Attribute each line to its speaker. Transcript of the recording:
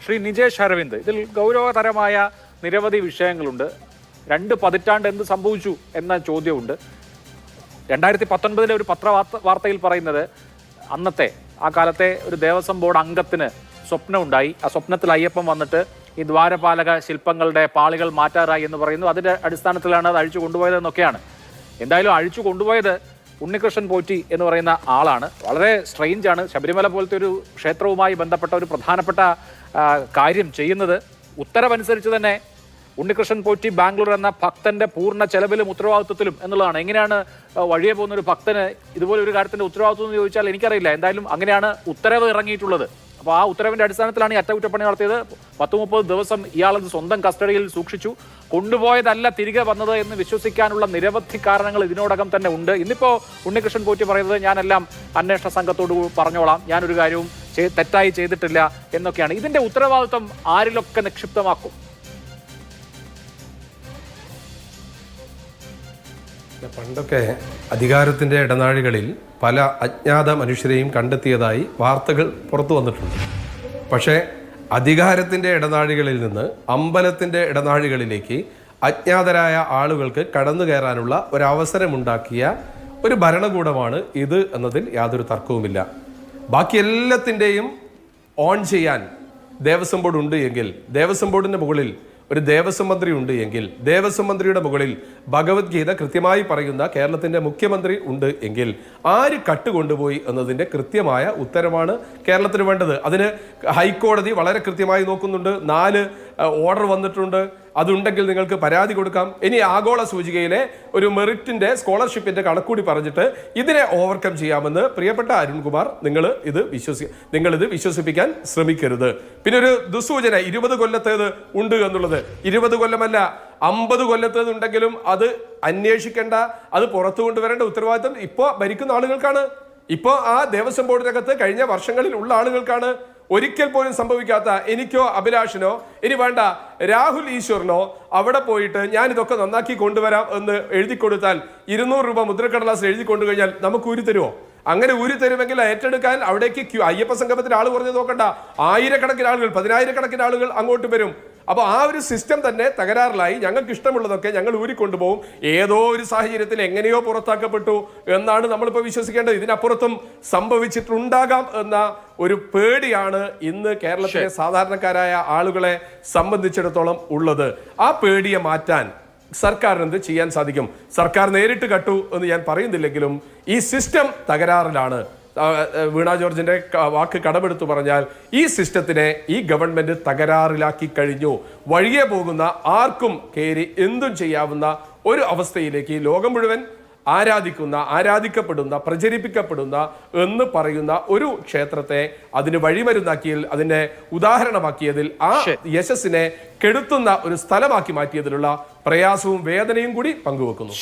Speaker 1: ശ്രീ നിജേഷ് അരവിന്ദ്, ഇതിൽ ഗൗരവതരമായ നിരവധി വിഷയങ്ങളുണ്ട്. 2 പതിറ്റാണ്ട് എന്ത് സംഭവിച്ചു എന്ന ചോദ്യമുണ്ട്. 2019 ഒരു പത്രവാർത്തയിൽ പറയുന്നത് അന്നത്തെ ആ കാലത്തെ ഒരു ദേവസ്വം ബോർഡ് അംഗത്തിന് സ്വപ്നമുണ്ടായി. ആ സ്വപ്നത്തിൽ അയ്യപ്പൻ വന്നിട്ട് ഈ ദ്വാരപാലക ശില്പങ്ങളുടെ പാളികൾ മാറ്റാറായി എന്ന് പറയുന്നു. അതിന്റെ അടിസ്ഥാനത്തിലാണ് അത് അഴിച്ചു കൊണ്ടുപോയതെന്നൊക്കെയാണ്. എന്തായാലും അഴിച്ചു കൊണ്ടുപോയത് ഉണ്ണികൃഷ്ണൻ പോറ്റി എന്ന് പറയുന്ന ആളാണ്. വളരെ സ്ട്രെയിഞ്ചാണ്. ശബരിമല പോലത്തെ ഒരു ക്ഷേത്രവുമായി ബന്ധപ്പെട്ട ഒരു പ്രധാനപ്പെട്ട കാര്യം ചെയ്യുന്നത്. ഉത്തരവനുസരിച്ച് തന്നെ ഉണ്ണികൃഷ്ണൻ പോറ്റി ബാംഗ്ലൂർ എന്ന ഭക്തന്റെ പൂർണ്ണ ചെലവിലും ഉത്തരവാദിത്വത്തിലും എന്നുള്ളതാണ്. എങ്ങനെയാണ് വഴിയെ പോകുന്ന ഒരു ഭക്തന് ഇതുപോലെ ഒരു കാര്യത്തിന്റെ ഉത്തരവാദിത്വം എന്ന് ചോദിച്ചാൽ എനിക്കറിയില്ല. എന്തായാലും അങ്ങനെയാണ് ഉത്തരവ് ഇറങ്ങിയിട്ടുള്ളത്. അപ്പോൾ ആ ഉത്തരവിന്റെ അടിസ്ഥാനത്തിലാണ് ഈ അറ്റകുറ്റപ്പണി നടത്തിയത്. 10-30 ദിവസം ഇയാളത് സ്വന്തം കസ്റ്റഡിയിൽ സൂക്ഷിച്ചു. കൊണ്ടുപോയതല്ല തിരികെ വന്നത് എന്ന് വിശ്വസിക്കാനുള്ള നിരവധി കാരണങ്ങൾ ഇതിനോടകം തന്നെ ഉണ്ട്. ഇന്നിപ്പോ ഉണ്ണികൃഷ്ണൻ പോറ്റി പറയുന്നത് ഞാനെല്ലാം അന്വേഷണ സംഘത്തോട് പറഞ്ഞോളാം, ഞാനൊരു കാര്യവും തെറ്റായി ചെയ്തിട്ടില്ല എന്നൊക്കെയാണ്. ഇതിന്റെ ഉത്തരവാദിത്വം ആരിലൊക്കെ നിക്ഷിപ്തമാക്കും?
Speaker 2: പണ്ടൊക്കെ അധികാരത്തിൻ്റെ ഇടനാഴികളിൽ പല അജ്ഞാത മനുഷ്യരെയും കണ്ടെത്തിയതായി വാർത്തകൾ പുറത്തു വന്നിട്ടുണ്ട്. പക്ഷേ അധികാരത്തിൻ്റെ ഇടനാഴികളിൽ നിന്ന് അമ്പലത്തിൻ്റെ ഇടനാഴികളിലേക്ക് അജ്ഞാതരായ ആളുകൾക്ക് കടന്നു കയറാനുള്ള ഒരവസരമുണ്ടാക്കിയ ഒരു ഭരണകൂടമാണ് ഇത് എന്നതിൽ യാതൊരു തർക്കവുമില്ല. ബാക്കി എല്ലാത്തിൻ്റെയും ഓൺ ചെയ്യാൻ ദേവസ്വം ബോർഡ് ഉണ്ട് എങ്കിൽ, ദേവസ്വം ബോർഡിൻ്റെ മുകളിൽ ഒരു ദേവസ്വം മന്ത്രി ഉണ്ട് എങ്കിൽ, ദേവസ്വം മന്ത്രിയുടെ മുകളിൽ ഭഗവത്ഗീത കൃത്യമായി പറയുന്ന കേരളത്തിൻ്റെ മുഖ്യമന്ത്രി ഉണ്ട് എങ്കിൽ ആര് കട്ടുകൊണ്ടുപോയി എന്നതിൻ്റെ കൃത്യമായ ഉത്തരമാണ് കേരളത്തിന് വേണ്ടത്. അതിന് ഹൈക്കോടതി വളരെ കൃത്യമായി നോക്കുന്നുണ്ട്. 4 ഓർഡർ വന്നിട്ടുണ്ട്. അതുണ്ടെങ്കിൽ നിങ്ങൾക്ക് പരാതി കൊടുക്കാം. ഇനി ആഗോള സൂചികയിലെ ഒരു മെറിറ്റിന്റെ സ്കോളർഷിപ്പിന്റെ കണക്കൂടി പറഞ്ഞിട്ട് ഇതിനെ ഓവർകം ചെയ്യാമെന്ന് പ്രിയപ്പെട്ട അരുൺകുമാർ നിങ്ങൾ ഇത് വിശ്വസിപ്പിക്കാൻ ശ്രമിക്കരുത്. പിന്നെ ഒരു ദുസൂചന 20 കൊല്ലത്തേത് ഉണ്ട് എന്നുള്ളത്. 20 കൊല്ലമല്ല, 50 കൊല്ലത്തേത് ഉണ്ടെങ്കിലും അത് അന്വേഷിക്കേണ്ട, അത് പുറത്തു കൊണ്ടുവരേണ്ട ഉത്തരവാദിത്തം ഇപ്പോൾ ഭരിക്കുന്ന ആളുകൾക്കാണ്. ഇപ്പോൾ ആ ദേവസ്വം ബോർഡിനകത്ത് കഴിഞ്ഞ വർഷങ്ങളിൽ ഉള്ള ആളുകൾക്കാണ്. ഒരിക്കൽ പോലും സംഭവിക്കാത്ത എനിക്കോ അഭിലാഷിനോ ഇനി വേണ്ട രാഹുൽ ഈശ്വറിനോ അവിടെ പോയിട്ട് ഞാൻ ഇതൊക്കെ നന്നാക്കി കൊണ്ടുവരാം എന്ന് എഴുതി കൊടുത്താൽ 200 രൂപ മുദ്രക്കടലാസ് എഴുതി കൊണ്ടു കഴിഞ്ഞാൽ നമുക്ക് ഊരി തരുമോ? അങ്ങനെ ഊരി തരുമെങ്കിൽ ഏറ്റെടുക്കാൻ അവിടേക്ക് അയ്യപ്പ സംഗമത്തിന് ആൾ കുറഞ്ഞ് നോക്കണ്ട, 1000-കണക്കിന് ആളുകൾ, 10,000-കണക്കിന് ആളുകൾ അങ്ങോട്ട് വരും. അപ്പോൾ ആ ഒരു സിസ്റ്റം തന്നെ തകരാറിലായി. ഞങ്ങൾക്ക് ഇഷ്ടമുള്ളതൊക്കെ ഞങ്ങൾ ഊരിക്കൊണ്ടുപോകും. ഏതോ ഒരു സാഹചര്യത്തിൽ എങ്ങനെയോ പുറത്താക്കപ്പെട്ടു എന്നാണ് നമ്മളിപ്പോൾ വിശ്വസിക്കേണ്ടത്. ഇതിനപ്പുറത്തും സംഭവിച്ചിട്ടുണ്ടാകാം എന്ന ഒരു പേടിയാണ് ഇന്ന് കേരളത്തിലെ സാധാരണക്കാരായ ആളുകളെ സംബന്ധിച്ചിടത്തോളം ഉള്ളത്. ആ പേടിയെ മാറ്റാൻ സർക്കാരിന് എന്ത് ചെയ്യാൻ സാധിക്കും? സർക്കാർ നേരിട്ട് കട്ടു എന്ന് ഞാൻ പറയുന്നില്ലെങ്കിലും ഈ സിസ്റ്റം തകരാറിലാണ്. വീണ ജോർജിന്റെ വാക്ക് കടമെടുത്തു പറഞ്ഞാൽ ഈ സിസ്റ്റത്തിനെ ഈ ഗവൺമെന്റ് തകരാറിലാക്കി കഴിഞ്ഞു. വഴിയെ പോകുന്ന ആർക്കും കയറി എന്തും ചെയ്യാവുന്ന ഒരു അവസ്ഥയിലേക്ക് ലോകം മുഴുവൻ ആരാധിക്കപ്പെടുന്ന പ്രചരിപ്പിക്കപ്പെടുന്ന എന്ന് പറയുന്ന ഒരു ക്ഷേത്രത്തെ അതിന് വഴിമരുന്നാക്കിയതിൽ, അതിനെ ഉദാഹരണമാക്കിയതിൽ, ആ യശസ്സിനെ കെടുത്തുന്ന ഒരു സ്ഥലമാക്കി മാറ്റിയതിലുള്ള പ്രയാസവും വേദനയും കൂടി പങ്കുവെക്കുന്നു.